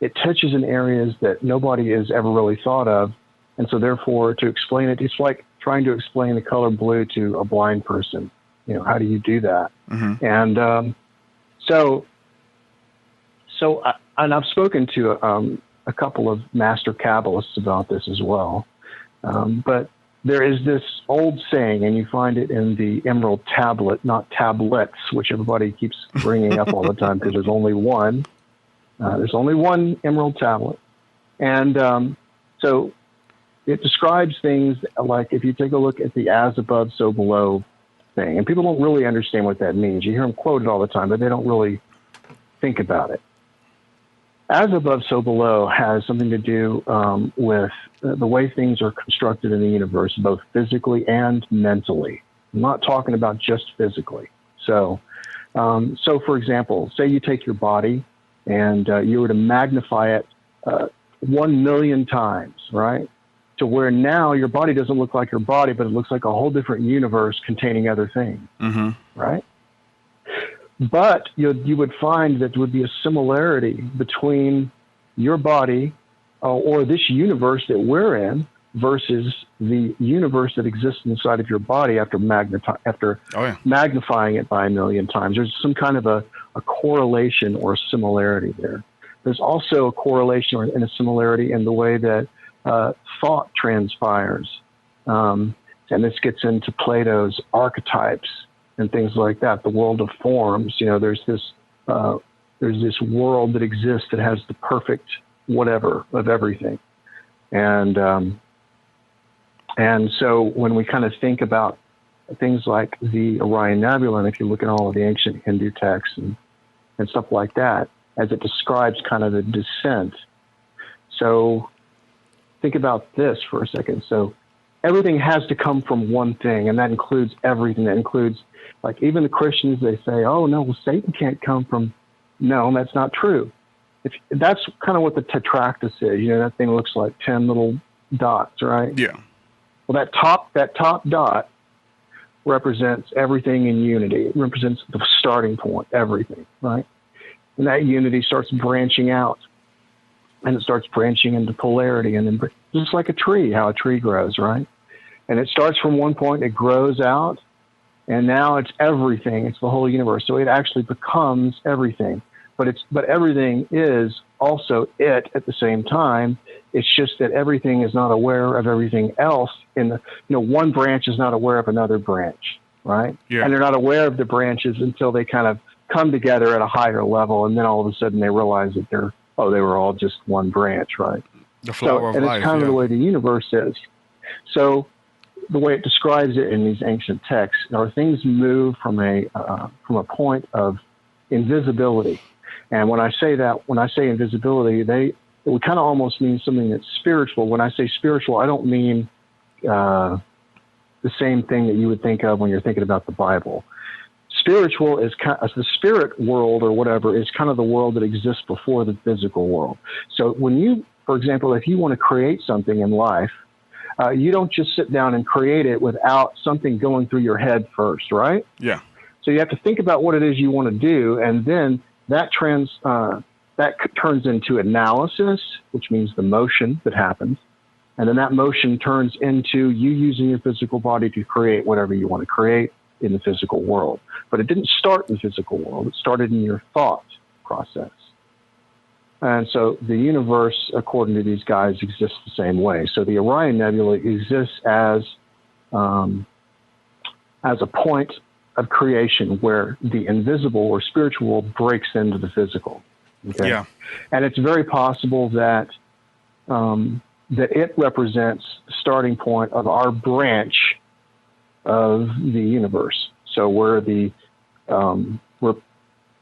it touches in areas that nobody has ever really thought of. And so therefore, to explain it, it's like trying to explain the color blue to a blind person. How do you do that? Mm-hmm. And and I've spoken to a couple of master Kabbalists about this as well. But there is this old saying, and you find it in the Emerald Tablet, not tablets, which everybody keeps bringing up all the time because there's only one. There's only one Emerald Tablet. And so it describes things like, if you take a look at the as above, so below thing, and people don't really understand what that means. You hear them quoted all the time, but they don't really think about it. As above, so below has something to do with the way things are constructed in the universe, both physically and mentally. I'm not talking about just physically. So for example, say you take your body and you were to magnify it 1 million times, right? To where now your body doesn't look like your body, but it looks like a whole different universe containing other things, right? But you would find that there would be a similarity between your body or this universe that we're in versus the universe that exists inside of your body after magnifying it by 1 million times. There's some kind of a correlation or a similarity there. There's also a correlation and a similarity in the way that thought transpires. And this gets into Plato's archetypes and things like that, the world of forms. There's this world that exists that has the perfect whatever of everything. And so when we kind of think about things like the Orion Nebula, and if you look at all of the ancient Hindu texts and stuff like that, as it describes kind of the descent. So think about this for a second. So everything has to come from one thing, and that includes everything. That includes, like, even the Christians, they say, oh, no, well, Satan can't come from... No, that's not true. That's kind of what the tetractys is. That thing looks like 10 little dots, right? Yeah. Well, that top dot represents everything in unity. It represents the starting point, everything, right? And that unity starts branching out, and it starts branching into polarity, and then just like a tree, how a tree grows, right? And it starts from one point, it grows out, and now it's everything. It's the whole universe. So it actually becomes everything. But everything is also it at the same time. It's just that everything is not aware of everything else. One branch is not aware of another branch, right? Yeah. And they're not aware of the branches until they kind of come together at a higher level, and then all of a sudden they realize that they were all just one branch, right? The flower of life. And it's kind of the way the universe is. So the way it describes it in these ancient texts are things move from a point of invisibility. And when I say invisibility, it would kind of almost mean something that's spiritual. When I say spiritual, I don't mean the same thing that you would think of when you're thinking about the Bible. Spiritual is the spirit world or whatever is kind of the world that exists before the physical world. So for example, if you want to create something in life, you don't just sit down and create it without something going through your head first, right? Yeah. So you have to think about what it is you want to do, and then that turns into analysis, which means the motion that happens. And then that motion turns into you using your physical body to create whatever you want to create in the physical world. But it didn't start in the physical world. It started in your thought process. And so the universe, according to these guys, exists the same way. So the Orion Nebula exists as a point of creation where the invisible or spiritual breaks into the physical. Okay? Yeah. And it's very possible that it represents the starting point of our branch of the universe. So we're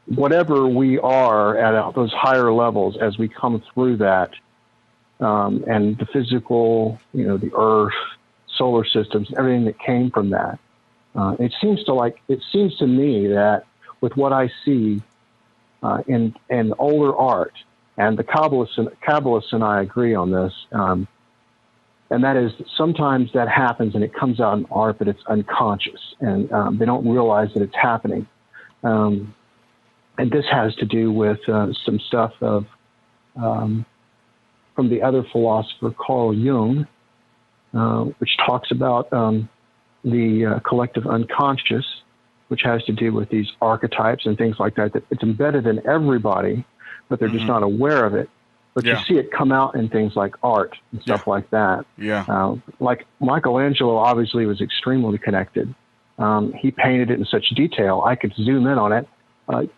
whatever we are at those higher levels as we come through that, and the physical, the Earth, solar systems, everything that came from that. It seems to me that with what I see in older art, and the Kabbalists and I agree on this, and that is sometimes that happens and it comes out in art, but it's unconscious, and they don't realize that it's happening. And this has to do with some stuff from the other philosopher, Carl Jung, which talks about the collective unconscious, which has to do with these archetypes and things like that, that it's embedded in everybody, but they're just not aware of it. But you see it come out in things like art and stuff like that. Yeah. Like Michelangelo obviously was extremely connected. He painted it in such detail. I could zoom in on it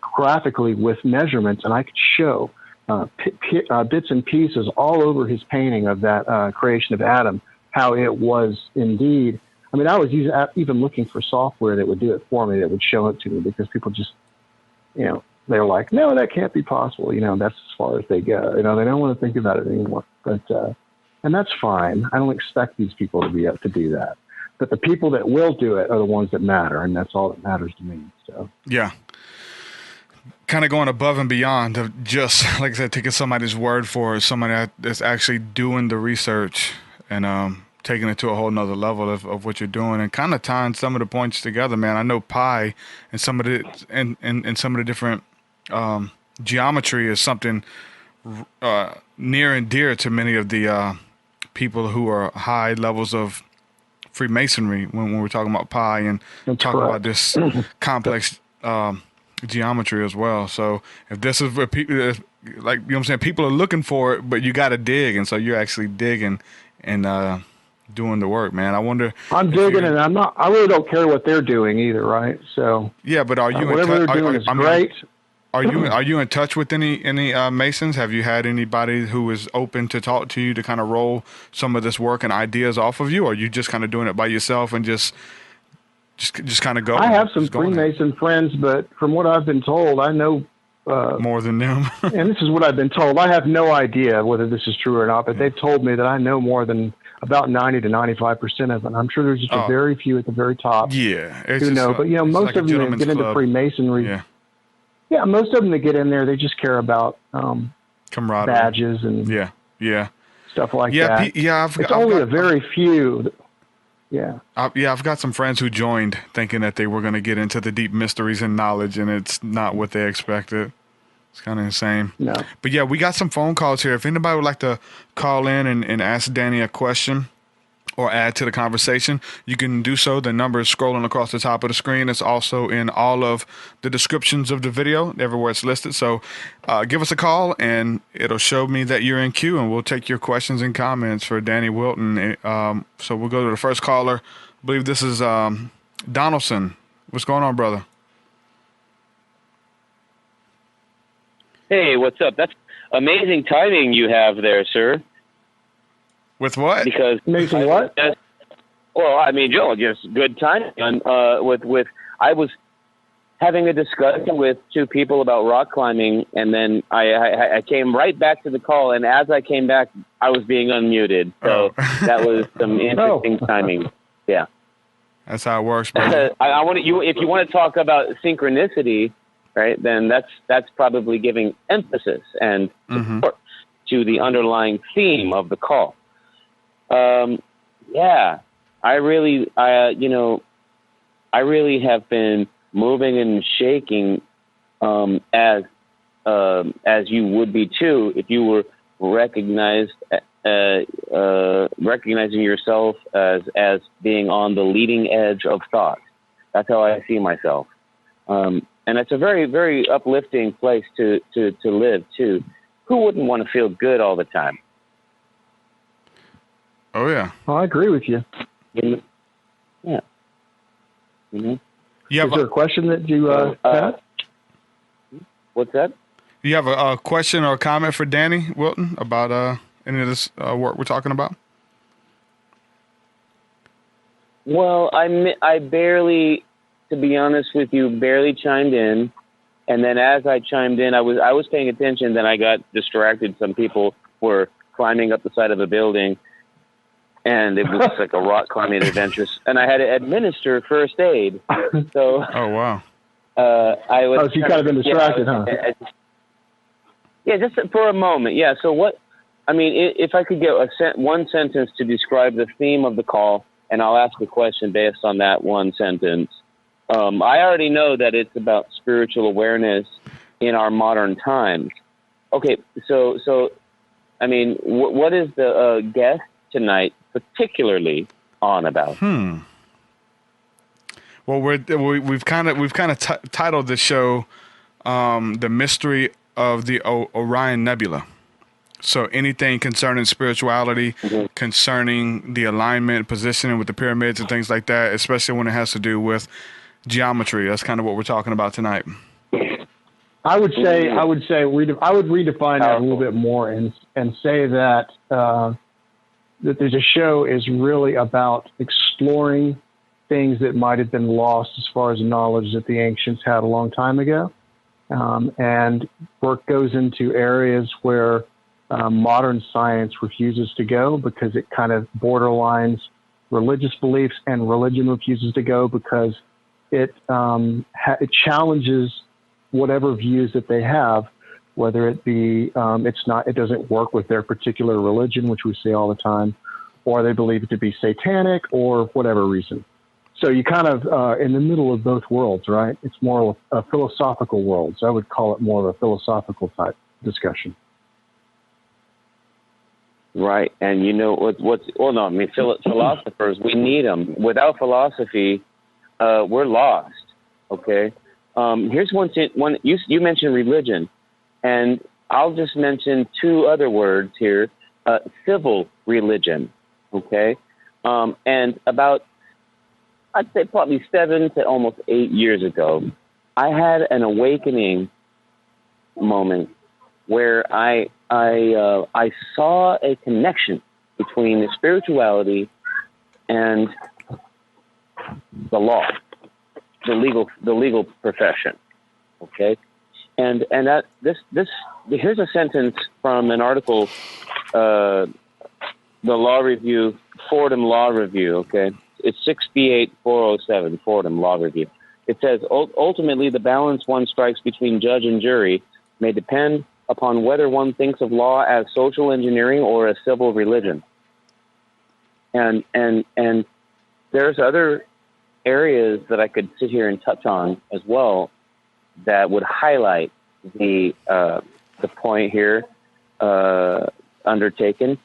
graphically with measurements, and I could show bits and pieces all over his painting of that creation of Adam, how it was indeed. I mean, I was even looking for software that would do it for me, that would show it to me, because people just, they're like, no, that can't be possible. That's as far as they go. They don't want to think about it anymore. But and that's fine. I don't expect these people to be able to do that. But the people that will do it are the ones that matter, and that's all that matters to me. So yeah. kind of going above and beyond of just, like I said, taking somebody's word for it, somebody that's actually doing the research and taking it to a whole nother level of what you're doing and kind of tying some of the points together, man. I know pi and some of the and some of the different geometry is something near and dear to many of the people who are high levels of Freemasonry when we're talking about pi and talking about this complex geometry as well. So if this is what people, like, you know what I'm saying, people are looking for it, but you got to dig, and so you're actually digging and doing the work, man. I wonder. I'm digging, and I'm not. I really don't care what they're doing either, right? So yeah, but are you whatever they're doing is great. Are you in touch with any Masons? Have you had anybody who is open to talk to you to kind of roll some of this work and ideas off of you, or are you just kind of doing it by yourself and just kind of go? I have some Freemason friends, but from what I've been told, I know more than them. And this is what I've been told. I have no idea whether this is true or not, but they've told me that I know more than about 90 to 95% of it. I'm sure there's just a very few at the very top. Yeah, who know. But most of them that get into Freemasonry. Yeah. Yeah, most of them that get in there, they just care about camaraderie, badges, and that. stuff like that. It's only a very few. I've got some friends who joined thinking that they were going to get into the deep mysteries and knowledge, and it's not what they expected. It's kind of insane. No. But yeah, we got some phone calls here. If anybody would like to call in and ask Danny a question or add to the conversation, you can do so. The number is scrolling across the top of the screen. It's also in all of the descriptions of the video, everywhere it's listed. So give us a call, and it'll show me that you're in queue, and we'll take your questions and comments for Danny Wilten. So we'll go to the first caller. I believe this is Donaldson. What's going on, brother? Hey, what's up? That's amazing timing you have there, sir. With what? Because amazing what? Well, I mean, Joe, just good timing. With I was having a discussion with two people about rock climbing, and then I came right back to the call, and as I came back, I was being unmuted. So that was some interesting timing. Yeah, that's how it works, brother. I want you if you want to talk about synchronicity, right? Then that's probably giving emphasis and support to the underlying theme of the call. I really have been moving and shaking, as you would be too, if you were recognizing yourself as being on the leading edge of thought. That's how I see myself. And it's a very, very uplifting place to live too. Who wouldn't want to feel good all the time? Oh, yeah. Well, I agree with you. Yeah. Mm-hmm. Is there a question that you have? What's that? Do you have a question or a comment for Danny Wilten about any of this work we're talking about? Well, I barely, to be honest with you, barely chimed in. And then as I chimed in, I was paying attention. Then I got distracted. Some people were climbing up the side of a building, and it was like a rock climbing adventure. And I had to administer first aid. So. Oh wow. I was. Oh, so you kind of been distracted, huh? Yeah, just for a moment. Yeah. So what? I mean, if I could get one sentence to describe the theme of the call, and I'll ask a question based on that one sentence. I already know that it's about spiritual awareness in our modern times. Okay, so I mean, what is the guest tonight particularly on about? Well, we've kind of titled the show "The Mystery of the Orion Nebula." So anything concerning spirituality, concerning the alignment, positioning with the pyramids and things like that, especially when it has to do with geometry. That's kind of what we're talking about tonight. I would redefine that a little bit more and say that that there's a show is really about exploring things that might have been lost as far as knowledge that the ancients had a long time ago, and work goes into areas where modern science refuses to go because it kind of borderlines religious beliefs, and religion refuses to go because it challenges whatever views that they have, whether it be it doesn't work with their particular religion, which we say all the time, or they believe it to be satanic, or whatever reason. So you kind of in the middle of both worlds, right? It's more a philosophical world. So I would call it more of a philosophical type discussion. Right. And you know philosophers, we need them. Without philosophy, we're lost. Okay. Here's one. You mentioned religion, and I'll just mention two other words here. Civil religion. Okay. And about, I'd say probably 7 to almost 8 years ago, I had an awakening moment where I saw a connection between the spirituality and the law, the legal profession. Okay, and that this here's a sentence from an article, the Law Review, Fordham Law Review. Okay, it's 68407 Fordham Law Review. It says ultimately the balance one strikes between judge and jury may depend upon whether one thinks of law as social engineering or a civil religion. And there's other areas that I could sit here and touch on as well that would highlight the point here undertaken,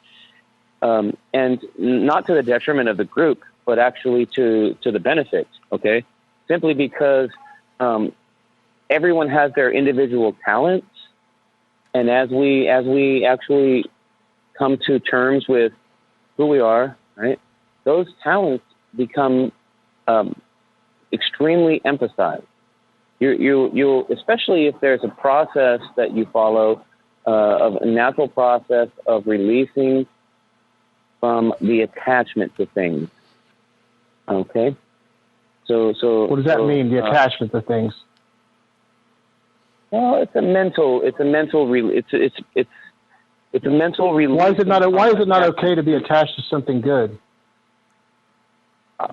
and not to the detriment of the group, but actually to the benefit. Okay, simply because everyone has their individual talents. And as we actually come to terms with who we are, right, those talents become extremely emphasized. You especially if there's a process that you follow, of a natural process of releasing from the attachment to things. Okay, so what does that mean? The attachment to things. Well, it's a mental release. Why is it not okay to be attached to something good?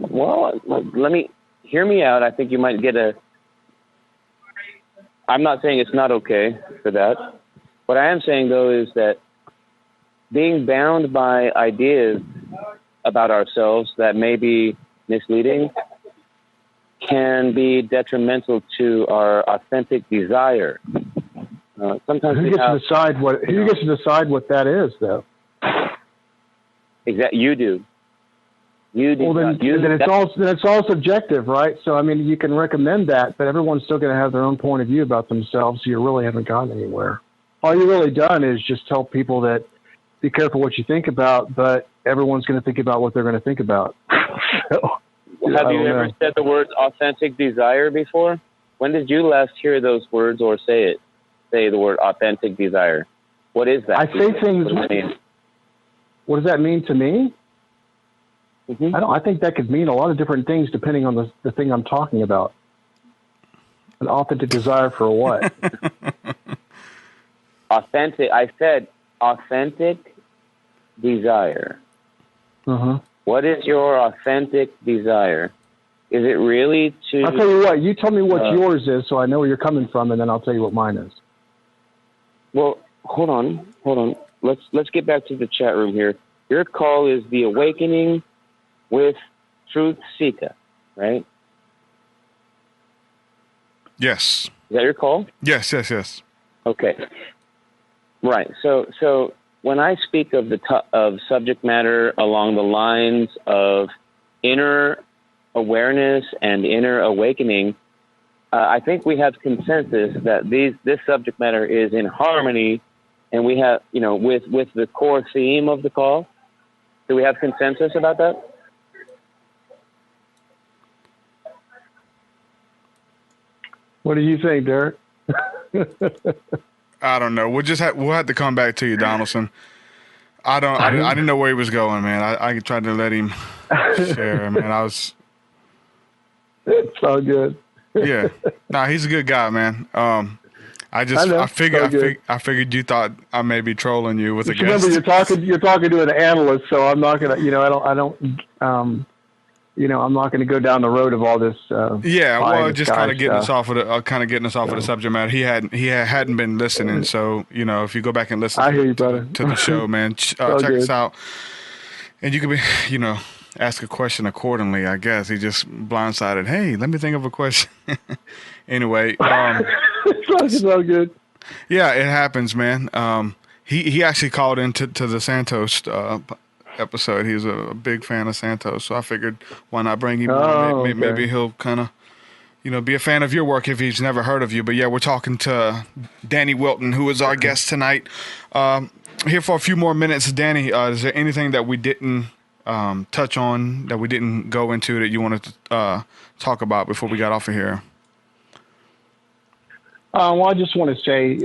Well, let me hear me out. I think you might get I'm not saying it's not okay for that. What I am saying though is that being bound by ideas about ourselves that may be misleading can be detrimental to our authentic desire. Sometimes who gets to decide what that is, though? Exactly, you do. Well, then it's all subjective, right? So I mean, you can recommend that, but everyone's still going to have their own point of view about themselves. So you really haven't gone anywhere. All you really done is just tell people that be careful what you think about, but everyone's going to think about what they're going to think about. Have you ever said the words authentic desire before? When did you last hear those words or say the word authentic desire? What is that? I say things. What does that mean to me? Mm-hmm. I think that could mean a lot of different things depending on the thing I'm talking about. An authentic desire for what? Authentic. I said authentic desire. Uh-huh. What is your authentic desire? Is it really to... I'll tell you what. You tell me what yours is so I know where you're coming from, and then I'll tell you what mine is. Well, hold on. Let's get back to the chat room here. Your call is The Awakening with Truth Seeker, right? Yes. Is that your call? Yes. Okay. Right. So when I speak of of subject matter along the lines of inner awareness and inner awakening, I think we have consensus that this subject matter is in harmony, and we have, with the core theme of the call. Do we have consensus about that? What do you think, Derek? I don't know. We'll have to come back to you, Donaldson. I didn't know where he was going, man. I tried to let him share, man. It's all good. Yeah. Nah, he's a good guy, man. I figured you thought I may be trolling you with a guest. Remember, you're talking to an analyst, so I'm not gonna. I'm not going to go down the road of all this. Just kind of getting us off of the of the subject matter. He hadn't been listening, so if you go back and listen to the show, man, check us out, and you could be, ask a question accordingly. I guess he just blindsided. Hey, let me think of a question. Anyway, it's all good. Yeah, it happens, man. He actually called into the Santos episode. He's a big fan of Santos, so I figured why not bring him on? Maybe he'll kind of be a fan of your work if he's never heard of you. But yeah, we're talking to Danny Wilten, who is our guest tonight. Here for a few more minutes. Danny, is there anything that we didn't touch on, that we didn't go into, that you wanted to talk about before we got off of here? Well, I just want to say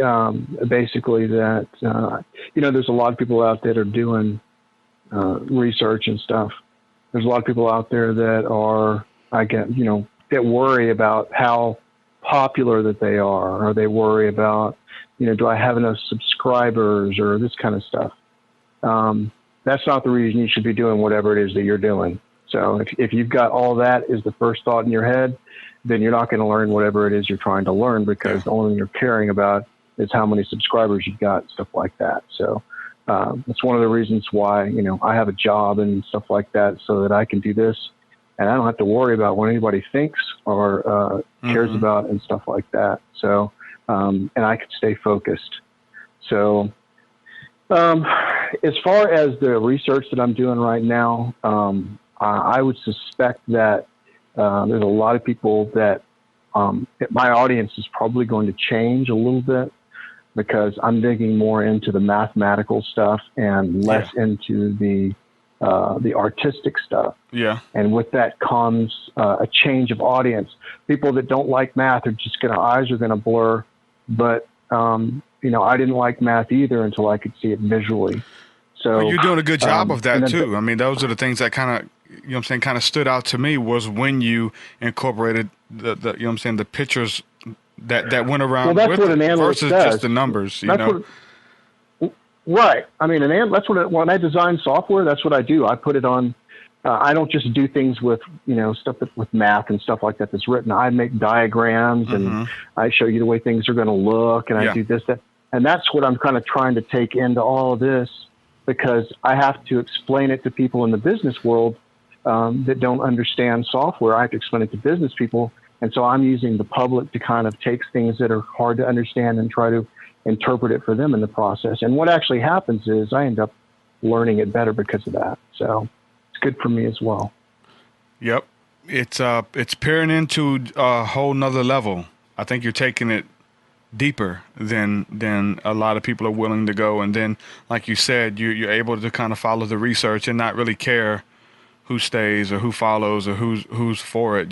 basically that there's a lot of people out there that are doing research and stuff. There's a lot of people out there that are, that worry about how popular that they are, or they worry about, do I have enough subscribers, or this kind of stuff. That's not the reason you should be doing whatever it is that you're doing. So if you've got all that is the first thought in your head, then you're not going to learn whatever it is you're trying to learn, because the only thing you're caring about is how many subscribers you've got, stuff like that. So it's one of the reasons why, I have a job and stuff like that, so that I can do this, and I don't have to worry about what anybody thinks or cares about and stuff like that. So, and I can stay focused. So, as far as the research that I'm doing right now, I would suspect that there's a lot of people that my audience is probably going to change a little bit, because I'm digging more into the mathematical stuff and less into the artistic stuff. Yeah. And with that comes a change of audience. People that don't like math are just eyes are going to blur. But, I didn't like math either until I could see it visually. So you're doing a good job of that too. I mean, those are the things that kind of stood out to me, was when you incorporated the pictures that went around with what an analyst versus does. Just the numbers, Right. I mean, when I design software, that's what I do. I put it on. I don't just do things with stuff with math and stuff like that that's written. I make diagrams and I show you the way things are going to look, and I do this, that, and that's what I'm kind of trying to take into all of this, because I have to explain it to people in the business world that don't understand software. I have to explain it to business people, and so I'm using the public to kind of take things that are hard to understand and try to interpret it for them in the process. And what actually happens is I end up learning it better because of that. So it's good for me as well. Yep. It's peering into a whole nother level. I think you're taking it deeper than a lot of people are willing to go. And then, like you said, you're able to kind of follow the research and not really care who stays or who follows or who's for it.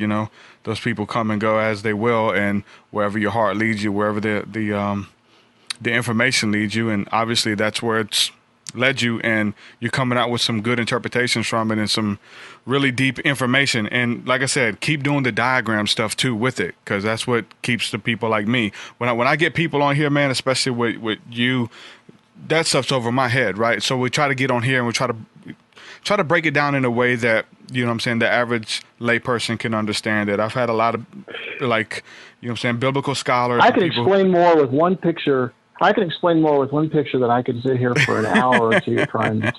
Those people come and go as they will, and wherever your heart leads you, wherever the information leads you, and obviously that's where it's led you, and you're coming out with some good interpretations from it and some really deep information. And like I said, keep doing the diagram stuff too with it, because that's what keeps the people like me. When I get people on here, man, especially with you, that stuff's over my head, right? So we try to get on here and we try to break it down in a way that, the average layperson can understand it. I've had a lot of biblical scholars. I can explain more with one picture. I can explain more with one picture than I could sit here for an hour or two trying to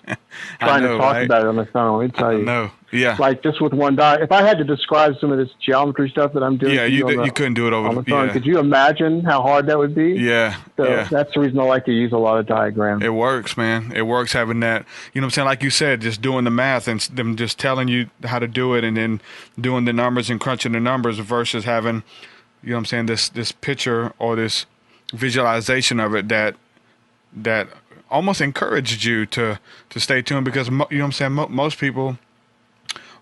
talk about it on the phone. Let me tell you. No, yeah. Like just with one dot. If I had to describe some of this geometry stuff that I'm doing, you couldn't do it on the phone. Yeah. Could you imagine how hard that would be? Yeah. So that's the reason I like to use a lot of diagrams. It works, man. It works having that. Like you said, just doing the math and them just telling you how to do it, and then doing the numbers and crunching the numbers versus having, this picture or this visualization of it that almost encouraged you to stay tuned, because most people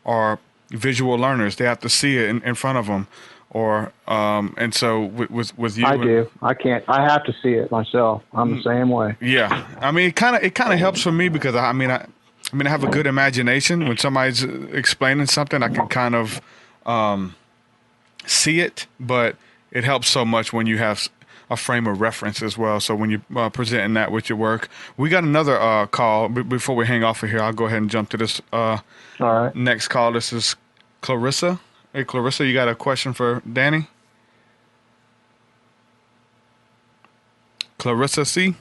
are visual learners. They have to see it in front of them, or and so with you, I do. I can't. I have to see it myself. I'm the same way. Yeah, I mean, it kind of helps for me, because I have a good imagination. When somebody's explaining something, I can kind of see it, but it helps so much when you have a frame of reference as well. So when you're presenting that with your work, we got another call. Before we hang off of here, I'll go ahead and jump to this All right. next call. This is Clarissa. Hey, Clarissa, you got a question for Danny? Clarissa C.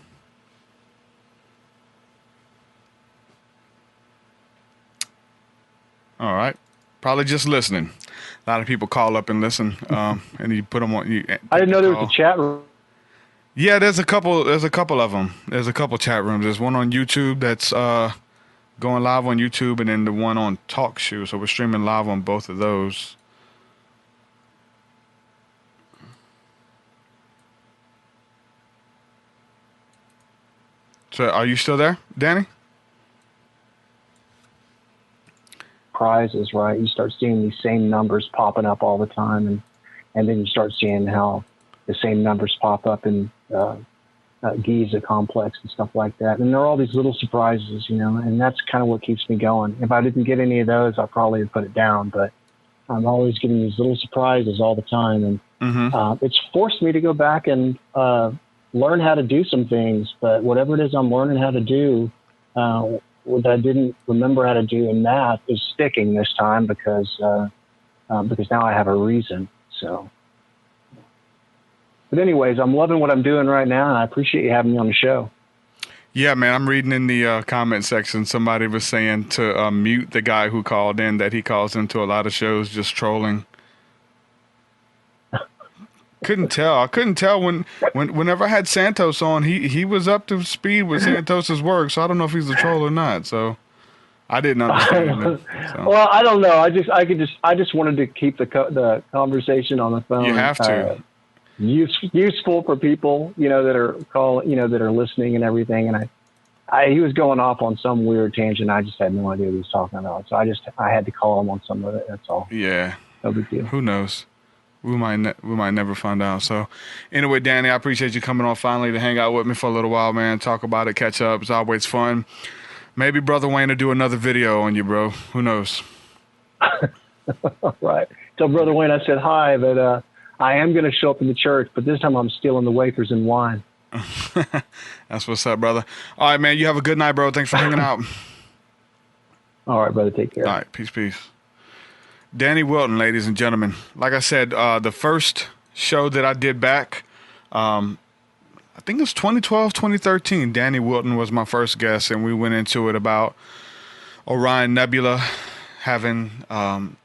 All right. Probably just listening. A lot of people call up and listen, and you put them on. I didn't know there was a chat room. Yeah, there's a couple of them. There's a couple chat rooms. There's one on YouTube that's going live on YouTube, and then the one on TalkShoe. So we're streaming live on both of those. So are you still there, Danny? Prizes, right? You start seeing these same numbers popping up all the time, and then you start seeing how the same numbers pop up in Giza complex and stuff like that. And there are all these little surprises, you know, and that's kind of what keeps me going. If I didn't get any of those, I probably would put it down, but I'm always getting these little surprises all the time. And it's forced me to go back and learn how to do some things, but whatever it is I'm learning how to do, what I didn't remember how to do in math is sticking this time because now I have a reason. So, but anyways, I'm loving what I'm doing right now, and I appreciate you having me on the show. Yeah, man, I'm reading in the comment section. Somebody was saying to mute the guy who called in, that he calls into a lot of shows just trolling. Couldn't tell. I couldn't tell whenever I had Santos on, he was up to speed with Santos's work. So I don't know if he's a troll or not. So I didn't understand it. So. Well, I don't know. I just wanted to keep the conversation on the phone. You have to. Useful for people, you know, that are that are listening and everything. And he was going off on some weird tangent. I just had no idea what he was talking about. So I had to call him on some of it. That's all. Yeah. No big deal. Who knows? We might never find out. So anyway, Danny, I appreciate you coming on finally to hang out with me for a little while, man. Talk about it, catch up. It's always fun. Maybe Brother Wayne will do another video on you, bro. Who knows? Right. Tell Brother Wayne I said hi, but I am going to show up in the church, but this time I'm stealing the wafers and wine. That's what's up, brother. All right, man. You have a good night, bro. Thanks for hanging out. All right, brother. Take care. All right. Peace. Danny Wilten, ladies and gentlemen. Like I said, the first show that I did back, I think it was 2012, 2013. Danny Wilten was my first guest, and we went into it about Orion Nebula having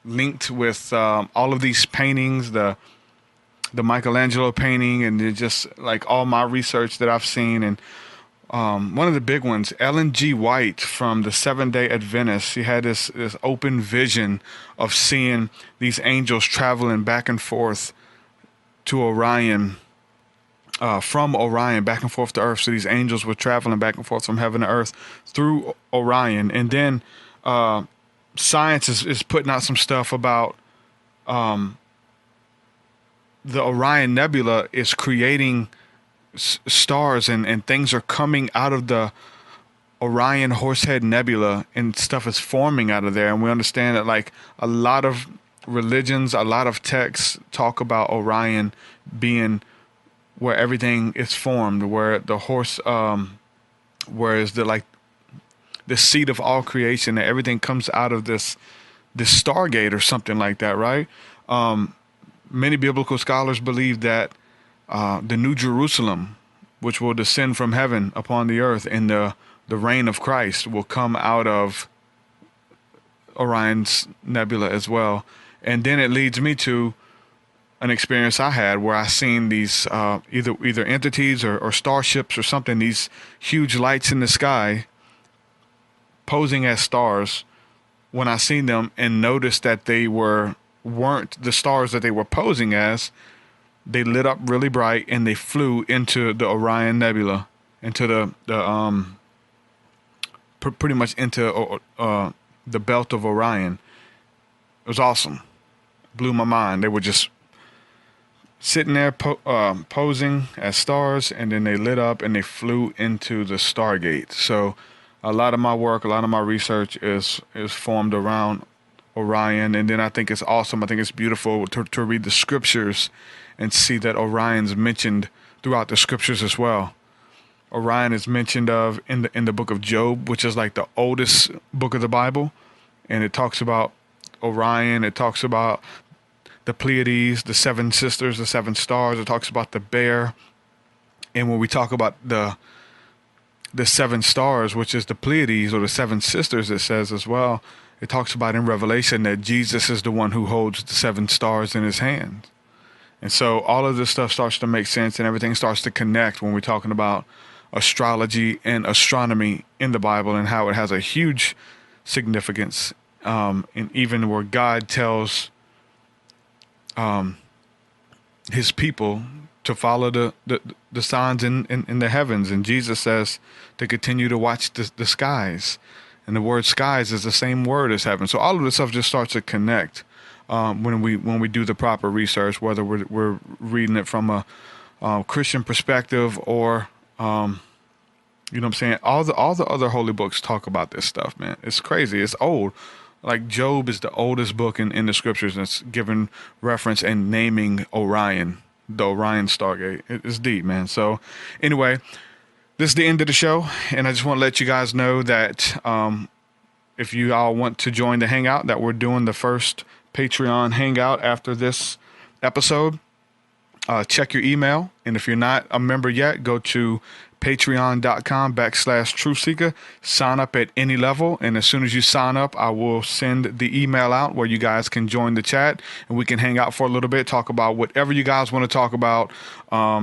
linked with all of these paintings, the Michelangelo painting, and just like all my research that I've seen. And one of the big ones, Ellen G. White from the Seventh-day Adventists, she had this open vision of seeing these angels traveling back and forth to Orion, from Orion back and forth to Earth. So these angels were traveling back and forth from heaven to Earth through Orion. And then science is putting out some stuff about the Orion Nebula is creating stars, and things are coming out of the Orion Horsehead Nebula, and stuff is forming out of there. And we understand that, like, a lot of religions, a lot of texts talk about Orion being where everything is formed, where the horse, where is the seat of all creation, that everything comes out of this Stargate or something like that, right? Many biblical scholars believe that the New Jerusalem, which will descend from heaven upon the earth in the reign of Christ, will come out of Orion's Nebula as well. And then it leads me to an experience I had where I seen these either entities or starships or something, these huge lights in the sky posing as stars. When I seen them and noticed that they weren't the stars that they were posing as, they lit up really bright and they flew into the Orion Nebula, into pretty much into the belt of Orion. It was awesome. Blew my mind. They were just sitting there posing as stars, and then they lit up and they flew into the Stargate. So a lot of my work, a lot of my research is formed around Orion. And then I think it's awesome. I think it's beautiful to read the scriptures and see that Orion's mentioned throughout the scriptures as well. Orion is mentioned of in the book of Job, which is like the oldest book of the Bible. And it talks about Orion. It talks about the Pleiades, the seven sisters, the seven stars. It talks about the bear. And when we talk about the seven stars, which is the Pleiades or the seven sisters, it says as well, it talks about in Revelation that Jesus is the one who holds the seven stars in his hand. And so all of this stuff starts to make sense, and everything starts to connect when we're talking about astrology and astronomy in the Bible and how it has a huge significance. And even where God tells his people to follow the signs in the heavens. And Jesus says to continue to watch the skies. And the word skies is the same word as heaven. So all of this stuff just starts to connect when we do the proper research, whether we're reading it from a Christian perspective or, you know what I'm saying? All the other holy books talk about this stuff, man. It's crazy. It's old. Like Job is the oldest book in the scriptures that's given reference and naming Orion, the Orion Stargate. It's deep, man. So anyway, this is the end of the show. And I just want to let you guys know that if you all want to join the hangout, that we're doing the first Patreon hangout after this episode. Check your email. And if you're not a member yet, go to patreon.com/truthseeker. Sign up at any level. And as soon as you sign up, I will send the email out where you guys can join the chat and we can hang out for a little bit, talk about whatever you guys want to talk about.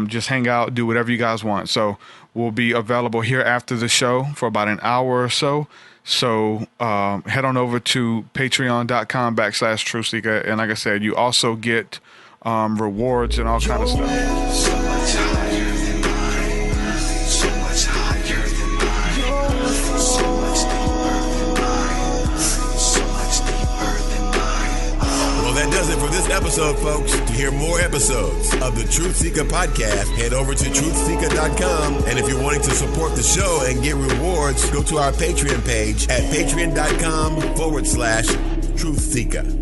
Just hang out, do whatever you guys want. So we'll be available here after the show for about an hour or so. So head on over to patreon.com/truthseeker. And like I said, you also get rewards and all kind of stuff. So much higher than mine. So much higher than mine. So much deeper than mine. So much deeper than mine. Well, that does it for this episode, folks. To hear more episodes of the Truth Seeker podcast, head over to truthseeker.com. And if you're wanting to support the show and get rewards, go to our Patreon page at patreon.com/truthseeker.